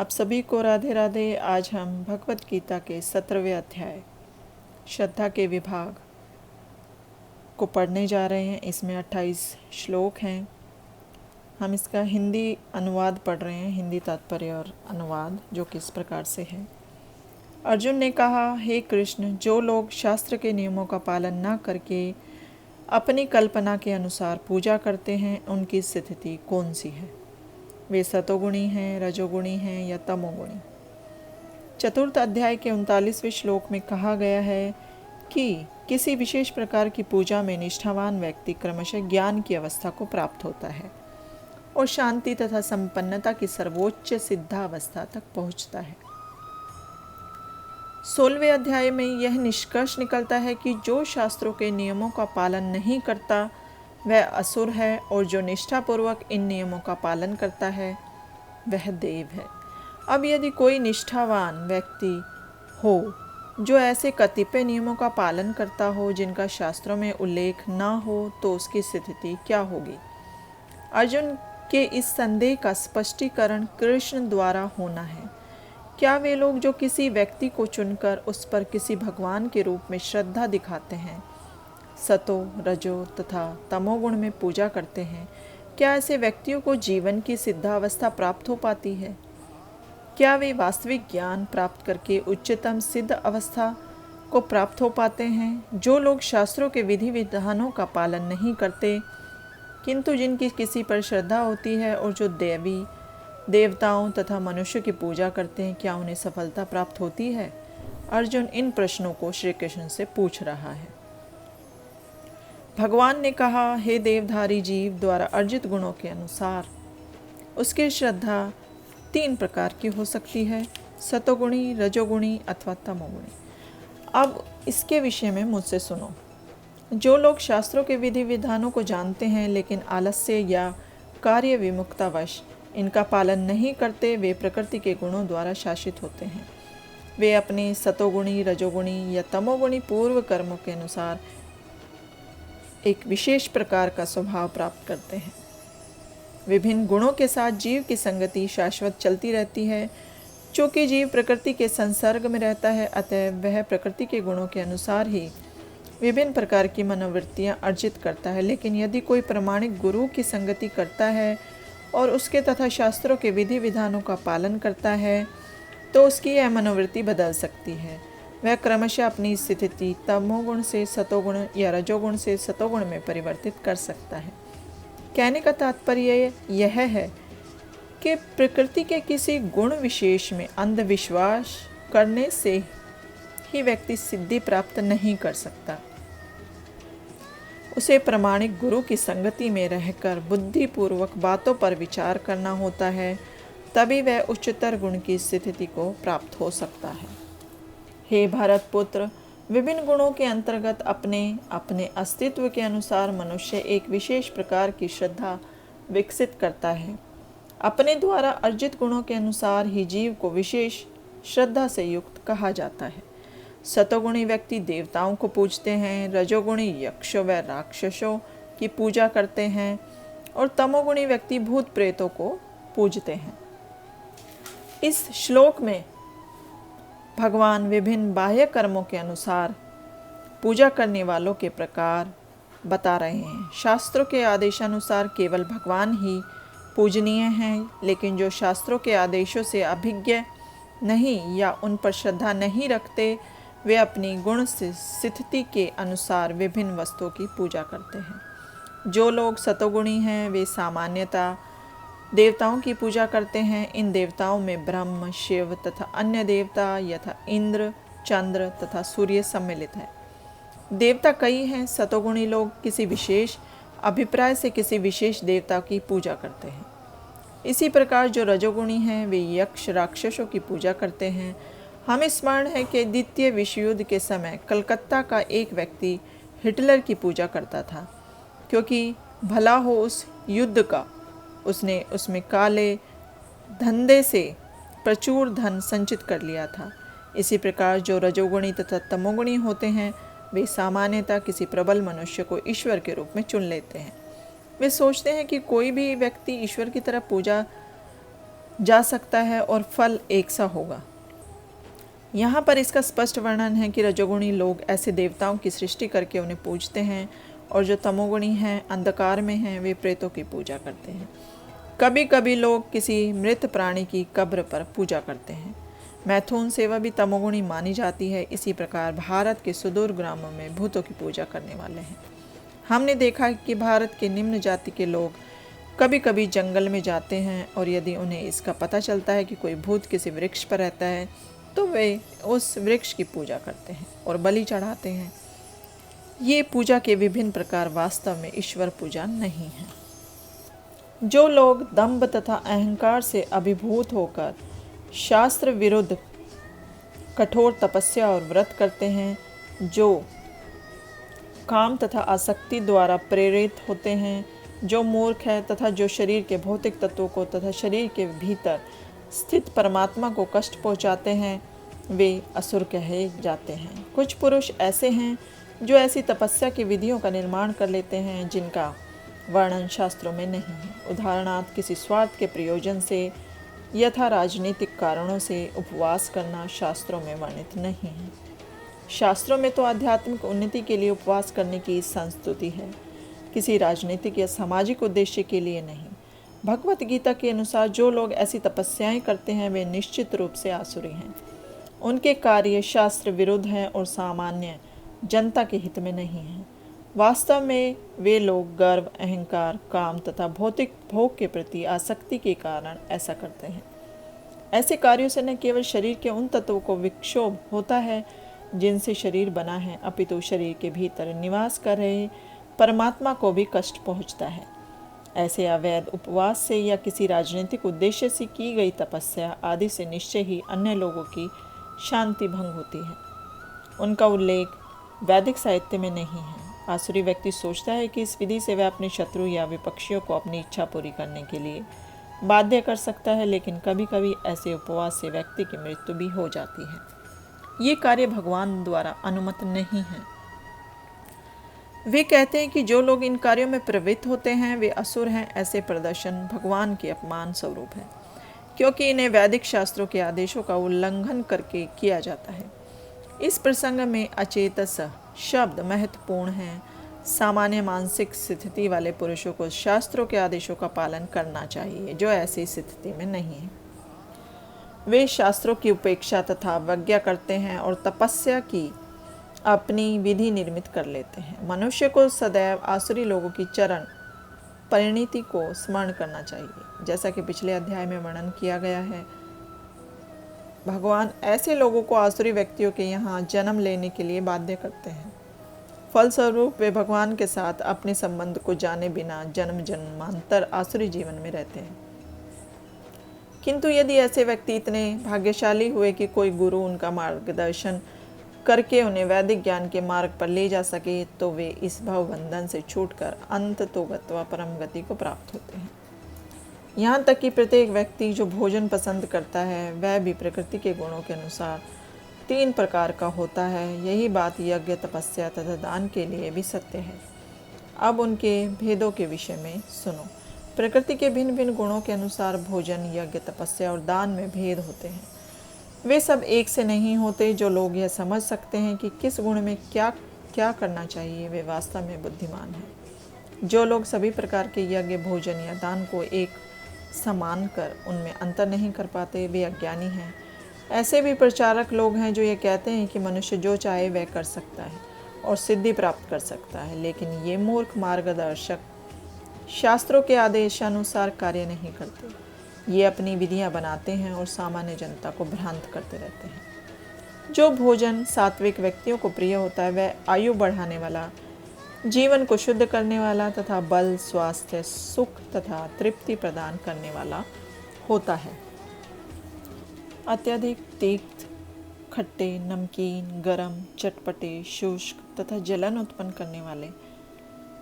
आप सभी को राधे राधे। आज हम भगवत गीता के 17वें अध्याय श्रद्धा के विभाग को पढ़ने जा रहे हैं। इसमें 28 श्लोक हैं। हम इसका हिंदी अनुवाद पढ़ रहे हैं, हिंदी तात्पर्य और अनुवाद, जो कि इस प्रकार से है। अर्जुन ने कहा, हे कृष्ण, जो लोग शास्त्र के नियमों का पालन न करके अपनी कल्पना के अनुसार पूजा करते हैं, उनकी स्थिति कौन सी है? वे सतोगुणी हैं, रजोगुणी हैं या तमोगुणी? चतुर्थ अध्याय के 39वें श्लोक में कहा गया है कि किसी विशेष प्रकार की पूजा में निष्ठावान व्यक्ति क्रमशः ज्ञान की अवस्था को प्राप्त होता है और शांति तथा संपन्नता की सर्वोच्च सिद्धावस्था तक पहुंचता है। 16वें अध्याय में यह निष्कर्ष निकलता है कि जो शास्त्रों के नियमों का पालन नहीं करता वह असुर है, और जो निष्ठापूर्वक इन नियमों का पालन करता है वह देव है। अब यदि कोई निष्ठावान व्यक्ति हो जो ऐसे कतिपय नियमों का पालन करता हो जिनका शास्त्रों में उल्लेख न हो, तो उसकी स्थिति क्या होगी? अर्जुन के इस संदेह का स्पष्टीकरण कृष्ण द्वारा होना है। क्या वे लोग जो किसी व्यक्ति को चुनकर उस पर किसी भगवान के रूप में श्रद्धा दिखाते हैं, सतो, रजो तथा तमोगुण में पूजा करते हैं, क्या ऐसे व्यक्तियों को जीवन की सिद्धावस्था प्राप्त हो पाती है? क्या वे वास्तविक ज्ञान प्राप्त करके उच्चतम सिद्ध अवस्था को प्राप्त हो पाते हैं? जो लोग शास्त्रों के विधि विधानों का पालन नहीं करते किंतु जिनकी किसी पर श्रद्धा होती है और जो देवी देवताओं तथा मनुष्य की पूजा करते हैं, क्या उन्हें सफलता प्राप्त होती है? अर्जुन इन प्रश्नों को श्री कृष्ण से पूछ रहा है। भगवान ने कहा, हे देवधारी जीव द्वारा अर्जित गुणों के अनुसार उसकी श्रद्धा 3 प्रकार की हो सकती है, सतोगुणी, रजोगुणी अथवा तमोगुणी। अब इसके विषय में मुझसे सुनो। जो लोग शास्त्रों के विधि विधानों को जानते हैं लेकिन आलस्य या कार्य विमुक्तावश इनका पालन नहीं करते, वे प्रकृति के गुणों द्वारा शासित होते हैं। वे अपने सतोगुणी, रजोगुणी या तमोगुणी पूर्व कर्मों के अनुसार एक विशेष प्रकार का स्वभाव प्राप्त करते हैं। विभिन्न गुणों के साथ जीव की संगति शाश्वत चलती रहती है। चूँकि जीव प्रकृति के संसर्ग में रहता है, अतः वह प्रकृति के गुणों के अनुसार ही विभिन्न प्रकार की मनोवृत्तियाँ अर्जित करता है। लेकिन यदि कोई प्रामाणिक गुरु की संगति करता है और उसके तथा शास्त्रों के विधि विधानों का पालन करता है, तो उसकी यह मनोवृत्ति बदल सकती है। वह क्रमशः अपनी स्थिति तमोगुण से सतोगुण या रजोगुण से सतोगुण में परिवर्तित कर सकता है। कहने का तात्पर्य यह है कि प्रकृति के किसी गुण विशेष में अंधविश्वास करने से ही व्यक्ति सिद्धि प्राप्त नहीं कर सकता। उसे प्रामाणिक गुरु की संगति में रहकर बुद्धिपूर्वक बातों पर विचार करना होता है, तभी वह उच्चतर गुण की स्थिति को प्राप्त हो सकता है। हे भारत पुत्र, विभिन्न गुणों के अंतर्गत अपने अपने अस्तित्व के अनुसार मनुष्य एक विशेष प्रकार की श्रद्धा विकसित करता है। अपने द्वारा अर्जित गुणों के अनुसार ही जीव को विशेष श्रद्धा से युक्त कहा जाता है। सतोगुणी व्यक्ति देवताओं को पूजते हैं, रजोगुणी यक्षों व राक्षसों की पूजा करते हैं और तमोगुणी व्यक्ति भूत प्रेतों को पूजते हैं। इस श्लोक में भगवान विभिन्न बाह्य कर्मों के अनुसार पूजा करने वालों के प्रकार बता रहे हैं। शास्त्रों के आदेशानुसार केवल भगवान ही पूजनीय हैं, लेकिन जो शास्त्रों के आदेशों से अभिज्ञ नहीं या उन पर श्रद्धा नहीं रखते, वे अपनी गुण से स्थिति के अनुसार विभिन्न वस्तुओं की पूजा करते हैं। जो लोग सतोगुणी हैं वे सामान्यतः देवताओं की पूजा करते हैं। इन देवताओं में ब्रह्म, शिव तथा अन्य देवता यथा इंद्र, चंद्र तथा सूर्य सम्मिलित है। देवता कई हैं। सतोगुणी लोग किसी विशेष अभिप्राय से किसी विशेष देवता की पूजा करते हैं। इसी प्रकार जो रजोगुणी हैं वे यक्ष राक्षसों की पूजा करते हैं। हमें स्मरण है कि द्वितीय विश्व युद्ध के समय कलकत्ता का एक व्यक्ति हिटलर की पूजा करता था, क्योंकि भला हो उस युद्ध का उसने उसमें काले धंधे से प्रचुर धन संचित कर लिया था। इसी प्रकार जो रजोगुणी तथा तमोगुणी होते हैं वे सामान्यतः किसी प्रबल मनुष्य को ईश्वर के रूप में चुन लेते हैं। वे सोचते हैं कि कोई भी व्यक्ति ईश्वर की तरह पूजा जा सकता है और फल एक सा होगा। यहाँ पर इसका स्पष्ट वर्णन है कि रजोगुणी लोग ऐसे देवताओं की सृष्टि करके उन्हें पूजते हैं, और जो तमोगुणी हैं, अंधकार में हैं, वे प्रेतों की पूजा करते हैं। कभी कभी लोग किसी मृत प्राणी की कब्र पर पूजा करते हैं। मैथुन सेवा भी तमोगुणी मानी जाती है। इसी प्रकार भारत के सुदूर ग्रामों में भूतों की पूजा करने वाले हैं। हमने देखा कि भारत के निम्न जाति के लोग कभी कभी जंगल में जाते हैं, और यदि उन्हें इसका पता चलता है कि कोई भूत किसी वृक्ष पर रहता है तो वे उस वृक्ष की पूजा करते हैं और बलि चढ़ाते हैं। ये पूजा के विभिन्न प्रकार वास्तव में ईश्वर पूजा नहीं है। जो लोग दंभ तथा अहंकार से अभिभूत होकर शास्त्र विरुद्ध कठोर तपस्या और व्रत करते हैं, जो काम तथा आसक्ति द्वारा प्रेरित होते हैं, जो मूर्ख है तथा जो शरीर के भौतिक तत्वों को तथा शरीर के भीतर स्थित परमात्मा को कष्ट पहुंचाते हैं, वे असुर कहे जाते हैं। कुछ पुरुष ऐसे हैं जो ऐसी तपस्या की विधियों का निर्माण कर लेते हैं जिनका वर्णन शास्त्रों में नहीं है। उदाहरणार्थ, किसी स्वार्थ के प्रयोजन से यथा राजनीतिक कारणों से उपवास करना शास्त्रों में वर्णित नहीं है। शास्त्रों में तो आध्यात्मिक उन्नति के लिए उपवास करने की संस्तुति है, किसी राजनीतिक या सामाजिक उद्देश्य के लिए नहीं। भगवत गीता के अनुसार जो लोग ऐसी तपस्याएं करते हैं वे निश्चित रूप से आसुरी हैं। उनके कार्य शास्त्र विरुद्ध हैं और सामान्य जनता के हित में नहीं हैं। वास्तव में वे लोग गर्व, अहंकार, काम तथा भौतिक भोग के प्रति आसक्ति के कारण ऐसा करते हैं। ऐसे कार्यों से न केवल शरीर के उन तत्वों को विक्षोभ होता है जिनसे शरीर बना है, अपितु शरीर के भीतर निवास कर रहे परमात्मा को भी कष्ट पहुंचता है। ऐसे अवैध उपवास से या किसी राजनीतिक उद्देश्य से की गई तपस्या आदि से निश्चय ही अन्य लोगों की शांति भंग होती है। उनका उल्लेख वैदिक साहित्य में नहीं है। आसुरी व्यक्ति सोचता है कि इस विधि से वह अपने शत्रु या विपक्षियों को अपनी इच्छा पूरी करने के लिए बाध्य कर सकता है, लेकिन कभी कभी ऐसे उपवास से व्यक्ति की मृत्यु भी हो जाती है। ये कार्य भगवान द्वारा अनुमत नहीं है। वे कहते हैं कि जो लोग इन कार्यों में प्रवृत्त होते हैं वे असुर हैं। ऐसे प्रदर्शन भगवान के अपमान स्वरूप है, क्योंकि इन्हें वैदिक शास्त्रों के आदेशों का उल्लंघन करके किया जाता है। इस प्रसंग में अचेतस शब्द महत्वपूर्ण है। सामान्य मानसिक स्थिति वाले पुरुषों को शास्त्रों के आदेशों का पालन करना चाहिए, जो ऐसी स्थिति में नहीं है। वे शास्त्रों की उपेक्षा तथा अवज्ञा करते हैं और तपस्या की अपनी विधि निर्मित कर लेते हैं। मनुष्य को सदैव आसुरी लोगों की चरण परिणति को स्मरण करना चाहिए। जैसा कि पिछले अध्याय में वर्णन किया गया है, भगवान ऐसे लोगों को आसुरी व्यक्तियों के यहाँ जन्म लेने के लिए बाध्य करते हैं। फलस्वरूप वे भगवान के साथ अपने संबंध को जाने बिना जन्म जन्मांतर आसुरी जीवन में रहते हैं। किंतु यदि ऐसे व्यक्ति इतने भाग्यशाली हुए कि कोई गुरु उनका मार्गदर्शन करके उन्हें वैदिक ज्ञान के मार्ग पर ले जा सके, तो वे इस भवबंधन से छूटकर अंत तो गत्वा परम गति को प्राप्त होते हैं। यहाँ तक कि प्रत्येक व्यक्ति जो भोजन पसंद करता है वह भी प्रकृति के गुणों के अनुसार 3 प्रकार का होता है। यही बात यज्ञ, तपस्या तथा दान के लिए भी सत्य है। अब उनके भेदों के विषय में सुनो। प्रकृति के भिन्न भिन्न गुणों के अनुसार भोजन, यज्ञ, तपस्या और दान में भेद होते हैं। वे सब एक से नहीं होते। जो लोग यह समझ सकते हैं कि किस गुण में क्या क्या करना चाहिए, वे वास्तव में बुद्धिमान हैं। जो लोग सभी प्रकार के यज्ञ, भोजन या दान को एक समान कर उनमें अंतर नहीं कर पाते, वे अज्ञानी हैं। ऐसे भी प्रचारक लोग हैं जो ये कहते हैं कि मनुष्य जो चाहे वह कर सकता है और सिद्धि प्राप्त कर सकता है, लेकिन ये मूर्ख मार्गदर्शक शास्त्रों के आदेशानुसार कार्य नहीं करते। ये अपनी विधियां बनाते हैं और सामान्य जनता को भ्रांत करते रहते हैं। जो भोजन सात्विक व्यक्तियों को प्रिय होता है वह आयु बढ़ाने वाला, जीवन को शुद्ध करने वाला तथा बल, स्वास्थ्य, सुख तथा तृप्ति प्रदान करने वाला होता है। अत्यधिक तीक्त, खट्टे, नमकीन, गरम, चटपटे, शुष्क तथा जलन उत्पन्न करने वाले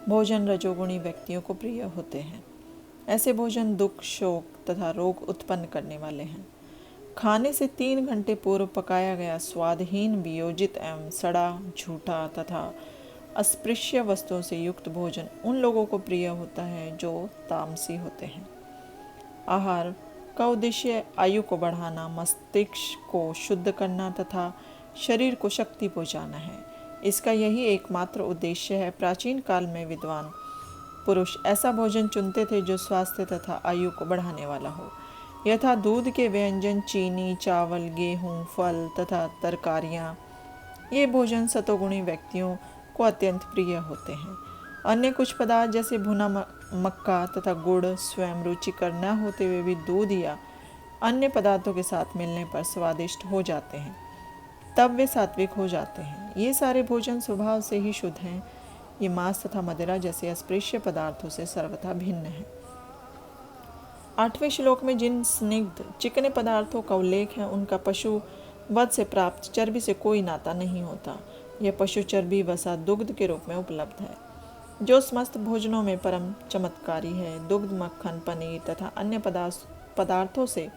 भोजन रजोगुणी व्यक्तियों को प्रिय होते हैं। ऐसे भोजन दुख, शोक तथा रोग उत्पन्न करने वाले हैं। खाने से 3 घंटे पूर्व पकाया गया स्वादहीन, वियोजित एवं सड़ा, झूठा तथा अस्पृश्य वस्तुओं से युक्त भोजन उन लोगों को प्रिय होता है जो तामसी होते हैं। आहार का उद्देश्य आयु को बढ़ाना, मस्तिष्क को शुद्ध करना तथा शरीर को शक्ति पहुँचाना है। इसका यही एकमात्र उद्देश्य है। प्राचीन काल में विद्वान पुरुष ऐसा भोजन चुनते थे जो स्वास्थ्य तथा आयु को बढ़ाने वाला हो। यथा दूध के व्यंजन, चीनी, चावल, गेहूँ, फल तथा तरकारियाँ। ये भोजन सतोगुणी व्यक्तियों को अत्यंत प्रिय होते हैं। अन्य कुछ पदार्थ जैसे भुना मक्का तथा गुड़ स्वयं रुचिकर न होते हुए भी दूध या अन्य पदार्थों के साथ मिलने पर स्वादिष्ट हो जाते हैं, तब वे सात्विक हो जाते हैं। ये सारे भोजन स्वभाव से ही शुद्ध हैं। ये मांस तथा मदिरा जैसे अस्पृश्य पदार्थों से सर्वथा भिन्न है। 8वें श्लोक में जिन स्निग्ध चिकने पदार्थों का उल्लेख है, उनका पशु वध से प्राप्त चर्बी से कोई नाता नहीं होता। यह पशु चर्बी वसा दुग्ध के रूप में उपलब्ध है, जो समस्त भोजनों में परम चमत्कारी है। दुग्ध, मक्खन, पनीर तथा अन्य पदार्थों से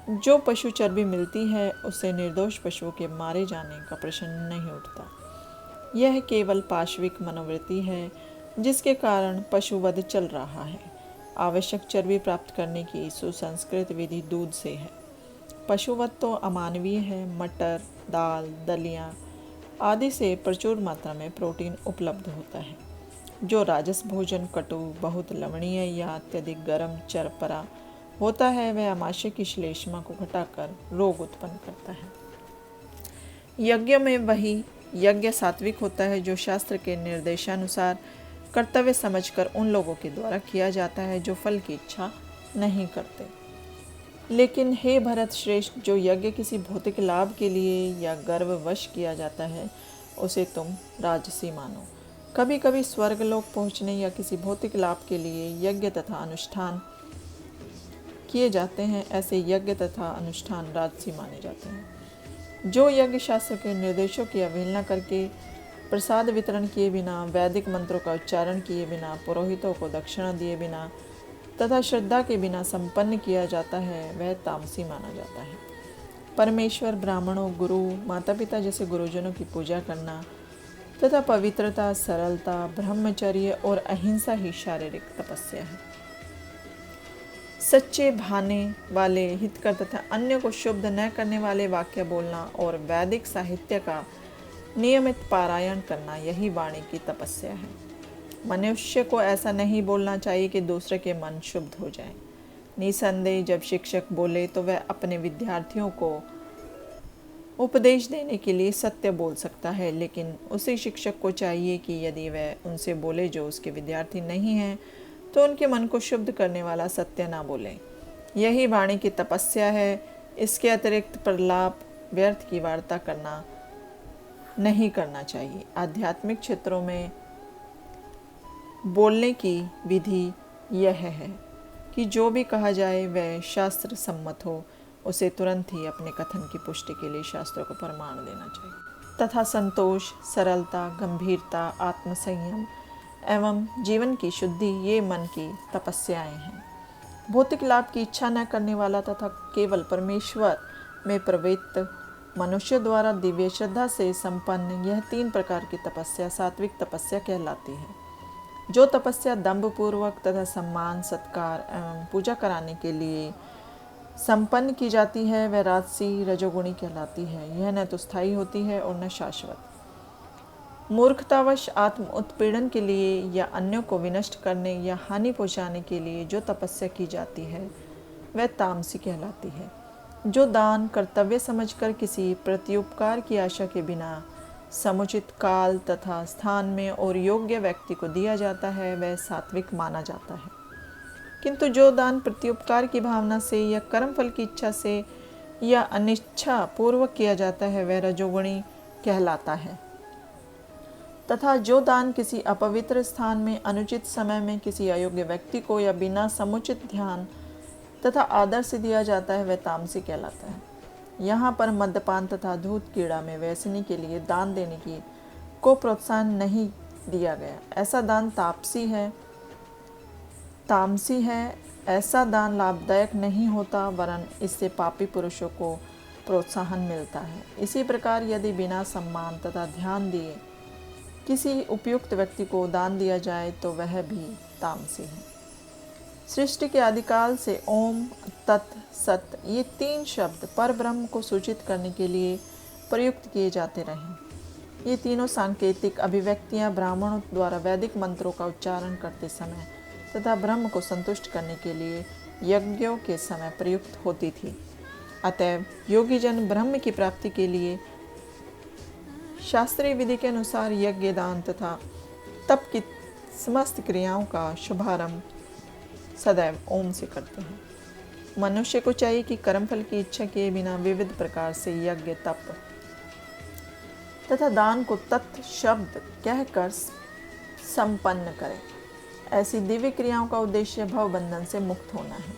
जो पशु चर्बी मिलती है, उससे निर्दोष पशुओं के मारे जाने का प्रश्न नहीं उठता। यह केवल पाशविक मनोवृत्ति है, जिसके कारण पशुवध चल रहा है। आवश्यक चर्बी प्राप्त करने की सुसंस्कृत विधि दूध से है। पशुवध तो अमानवीय है। मटर, दाल, दलियाँ आदि से प्रचुर मात्रा में प्रोटीन उपलब्ध होता है। जो राजस भोजन कटु, बहुत लवणीय या अत्यधिक गर्म, चरपरा होता है, वह आमाशय की श्लेष्मा को घटाकर रोग उत्पन्न करता है। यज्ञ में वही यज्ञ सात्विक होता है जो शास्त्र के निर्देशानुसार कर्तव्य समझकर उन लोगों के द्वारा किया जाता है जो फल की इच्छा नहीं करते। लेकिन हे भरत श्रेष्ठ, जो यज्ञ किसी भौतिक लाभ के लिए या गर्ववश किया जाता है, उसे तुम राजसी मानो। कभी कभी स्वर्गलोक पहुँचने या किसी भौतिक लाभ के लिए यज्ञ तथा अनुष्ठान किए जाते हैं, ऐसे यज्ञ तथा अनुष्ठान राजसी माने जाते हैं। जो यज्ञ शास्त्र के निर्देशों की अवहेलना करके, प्रसाद वितरण किए बिना, वैदिक मंत्रों का उच्चारण किए बिना, पुरोहितों को दक्षिणा दिए बिना तथा श्रद्धा के बिना संपन्न किया जाता है, वह तामसी माना जाता है। परमेश्वर, ब्राह्मणों, गुरु, माता पिता जैसे गुरुजनों की पूजा करना तथा पवित्रता, सरलता, ब्रह्मचर्य और अहिंसा ही शारीरिक तपस्या है। सच्चे भाने वाले, हितकर तथा अन्य को शुद्ध न करने वाले वाक्य बोलना और वैदिक साहित्य का नियमित पारायण करना, यही वाणी की तपस्या है। मनुष्य को ऐसा नहीं बोलना चाहिए कि दूसरे के मन शुद्ध हो जाए। निसंदेह जब शिक्षक बोले तो वह अपने विद्यार्थियों को उपदेश देने के लिए सत्य बोल सकता है, लेकिन उसी शिक्षक को चाहिए कि यदि वह उनसे बोले जो उसके विद्यार्थी नहीं हैं, तो उनके मन को शुद्ध करने वाला सत्य ना बोले। यही वाणी की तपस्या है। इसके अतिरिक्त प्रलाप, व्यर्थ की वार्ता करना नहीं करना चाहिए। आध्यात्मिक क्षेत्रों में बोलने की विधि यह है कि जो भी कहा जाए वह शास्त्र सम्मत हो, उसे तुरंत ही अपने कथन की पुष्टि के लिए शास्त्रों को प्रमाण देना चाहिए तथा संतोष, सरलता, गंभीरता, आत्मसंयम एवं जीवन की शुद्धि, ये मन की तपस्याएं हैं। भौतिक लाभ की इच्छा न करने वाला तथा केवल परमेश्वर में प्रवृत्त मनुष्य द्वारा दिव्य श्रद्धा से संपन्न यह 3 प्रकार की तपस्या सात्विक तपस्या कहलाती है। जो तपस्या दंभ पूर्वक तथा सम्मान, सत्कार एवं पूजा कराने के लिए संपन्न की जाती है, वह राजसी रजोगुणी कहलाती है। यह न तो स्थायी होती है और न शाश्वत। मूर्खतावश आत्म उत्पीड़न के लिए या अन्यों को विनष्ट करने या हानि पहुंचाने के लिए जो तपस्या की जाती है, वह तामसी कहलाती है। जो दान कर्तव्य समझकर किसी प्रत्युपकार की आशा के बिना समुचित काल तथा स्थान में और योग्य व्यक्ति को दिया जाता है, वह सात्विक माना जाता है। किंतु जो दान प्रत्युपकार की भावना से या कर्मफल की इच्छा से या अनिच्छा पूर्वक किया जाता है, वह रजोगुणी कहलाता है। तथा जो दान किसी अपवित्र स्थान में अनुचित समय में किसी अयोग्य व्यक्ति को या बिना समुचित ध्यान तथा आदर से दिया जाता है, वह तामसी कहलाता है। यहाँ पर मद्यपान तथा धूत कीड़ा में व्यसनी के लिए दान देने की को प्रोत्साहन नहीं दिया गया। ऐसा दान तामसी है। ऐसा दान लाभदायक नहीं होता, वरन इससे पापी पुरुषों को प्रोत्साहन मिलता है। इसी प्रकार यदि बिना सम्मान तथा ध्यान दिए किसी उपयुक्त व्यक्ति को दान दिया जाए, तो वह भी तामसी है। सृष्टि के आदिकाल से ओम, तत्, सत ये 3 शब्द पर ब्रह्म को सूचित करने के लिए प्रयुक्त किए जाते रहे। ये तीनों सांकेतिक अभिव्यक्तियां ब्राह्मणों द्वारा वैदिक मंत्रों का उच्चारण करते समय तथा ब्रह्म को संतुष्ट करने के लिए यज्ञों के समय प्रयुक्त होती थी। अतएव योगी जन ब्रह्म की प्राप्ति के लिए शास्त्रीय विधि के अनुसार यज्ञ, दान तथा तप की समस्त क्रियाओं का शुभारंभ सदैव ओम से करते हैं। मनुष्य को चाहिए कि कर्मफल की इच्छा किए बिना विविध प्रकार से यज्ञ, तप तथा दान को तत् शब्द कहकर संपन्न करे। ऐसी दिव्य क्रियाओं का उद्देश्य भव बंधन से मुक्त होना है।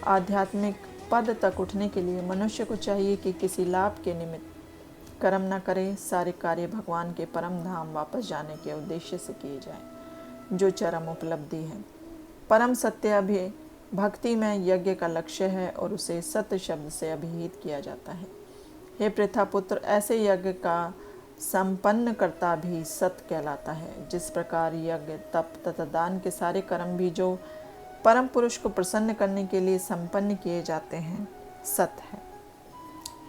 आध्यात्मिक पद तक उठने के लिए मनुष्य को चाहिए कि किसी लाभ के निमित्त कर्म न करे। सारे कार्य भगवान के परम धाम वापस जाने के उद्देश्य से किए जाएं, जो चरम उपलब्धि है। परम सत्य भी भक्ति में यज्ञ का लक्ष्य है और उसे सत्य शब्द से अभिहित किया जाता है। हे पृथा पुत्र, ऐसे यज्ञ का संपन्न करता भी सत कहलाता है। जिस प्रकार यज्ञ, तप तथा दान के सारे कर्म भी जो परम पुरुष को प्रसन्न करने के लिए संपन्न किए जाते हैं, सत है।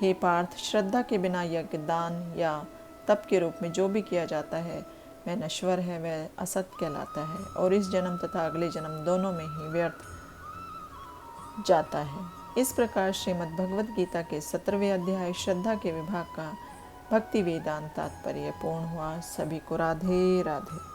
हे पार्थ, श्रद्धा के बिना यज्ञ, दान या तप के रूप में जो भी किया जाता है वह नश्वर है, वह असत कहलाता है और इस जन्म तथा अगले जन्म दोनों में ही व्यर्थ जाता है। इस प्रकार श्रीमद् भगवद गीता के 17वें अध्याय श्रद्धा के विभाग का भक्ति वेदांत तात्पर्य पूर्ण हुआ। सभी को राधे राधे।